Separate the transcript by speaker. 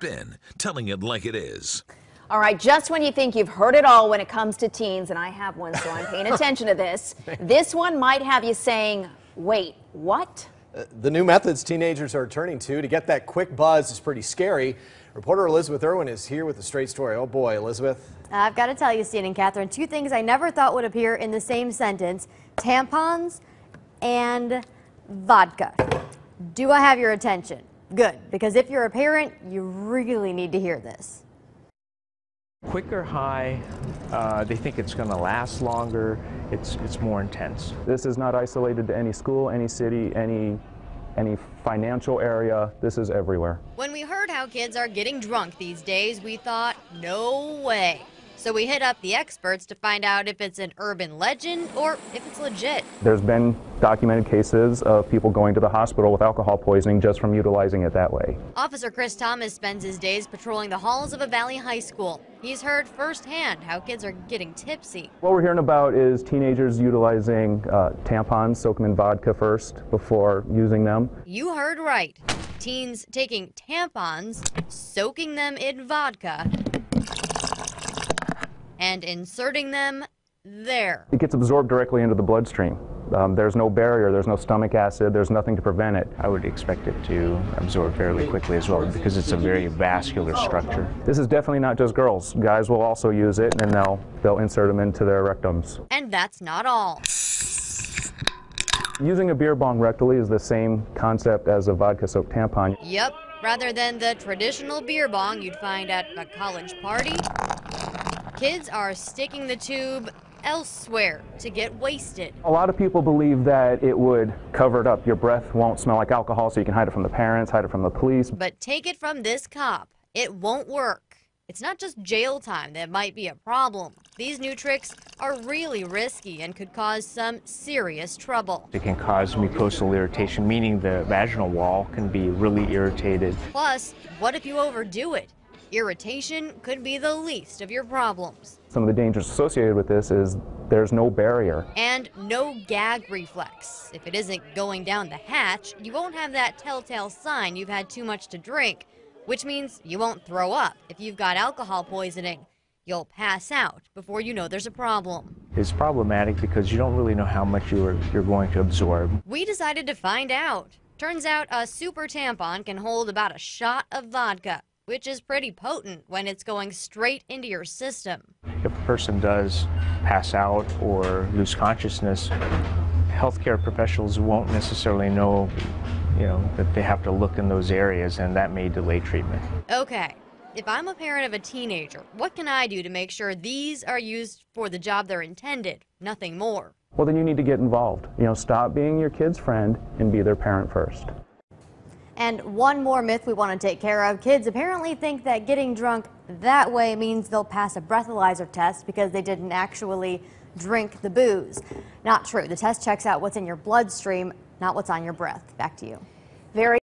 Speaker 1: in, telling it like it is.
Speaker 2: All right, just when you think you've heard it all when it comes to teens, and I have one, so I'm paying attention to this, this one might have you saying, wait, what?
Speaker 3: The new methods teenagers are turning to get that quick buzz is pretty scary. Reporter Elizabeth Irwin is here with a straight story. Oh boy, Elizabeth.
Speaker 4: I've got to tell you, Steen and Catherine, two things I never thought would appear in the same sentence: tampons and vodka. Do I have your attention? Good, because if you're a parent, you really need to hear this.
Speaker 5: Quicker high, they think it's going to last longer, it's more intense.
Speaker 6: This is not isolated to any school, any city, any financial area. This is everywhere.
Speaker 4: When we heard how kids are getting drunk these days, we thought, no way. So we hit up the experts to find out if it's an urban legend or if it's legit.
Speaker 6: There's been documented cases of people going to the hospital with alcohol poisoning just from utilizing it that way.
Speaker 4: Officer Chris Thomas spends his days patrolling the halls of a Valley high school. He's heard firsthand how kids are getting tipsy.
Speaker 6: What we're hearing about is teenagers utilizing tampons, soak them in vodka first before using them.
Speaker 4: You heard right. Teens taking tampons, soaking them in vodka, and inserting them there.
Speaker 6: It gets absorbed directly into the bloodstream. There's no barrier, there's no stomach acid, there's nothing to prevent it.
Speaker 5: I would expect it to absorb fairly quickly as well because it's a very vascular structure.
Speaker 6: This is definitely not just girls. Guys will also use it, and they'll insert them into their rectums.
Speaker 4: And that's not all.
Speaker 6: Using a beer bong rectally is the same concept as a vodka-soaked tampon.
Speaker 4: Yep, rather than the traditional beer bong you'd find at a college party, kids are sticking the tube elsewhere to get wasted.
Speaker 6: A lot of people believe that it would cover it up. Your breath won't smell like alcohol, so you can hide it from the parents, hide it from the police.
Speaker 4: But take it from this cop, it won't work. It's not just jail time that might be a problem. These new tricks are really risky and could cause some serious trouble.
Speaker 5: It can cause mucosal irritation, meaning the vaginal wall can be really irritated.
Speaker 4: Plus, what if you overdo it? Irritation could be the least of your problems.
Speaker 6: Some of the dangers associated with this is there's no barrier.
Speaker 4: And no gag reflex. If it isn't going down the hatch, you won't have that telltale sign you've had too much to drink, which means you won't throw up. If you've got alcohol poisoning, you'll pass out before you know there's a problem.
Speaker 5: It's problematic because you don't really know how much you're going to absorb.
Speaker 4: We decided to find out. Turns out a super tampon can hold about a shot of vodka, which is pretty potent when it's going straight into your system.
Speaker 5: If a person does pass out or lose consciousness, healthcare professionals won't necessarily know, that they have to look in those areas, and that may delay treatment.
Speaker 4: Okay, if I'm a parent of a teenager, what can I do to make sure these are used for the job they're intended, nothing more?
Speaker 6: Well, then you need to get involved. Stop being your kid's friend and be their parent first.
Speaker 4: And one more myth we want to take care of. Kids apparently think that getting drunk that way means they'll pass a breathalyzer test because they didn't actually drink the booze. Not true. The test checks out what's in your bloodstream, not what's on your breath. Back to you.
Speaker 2: Very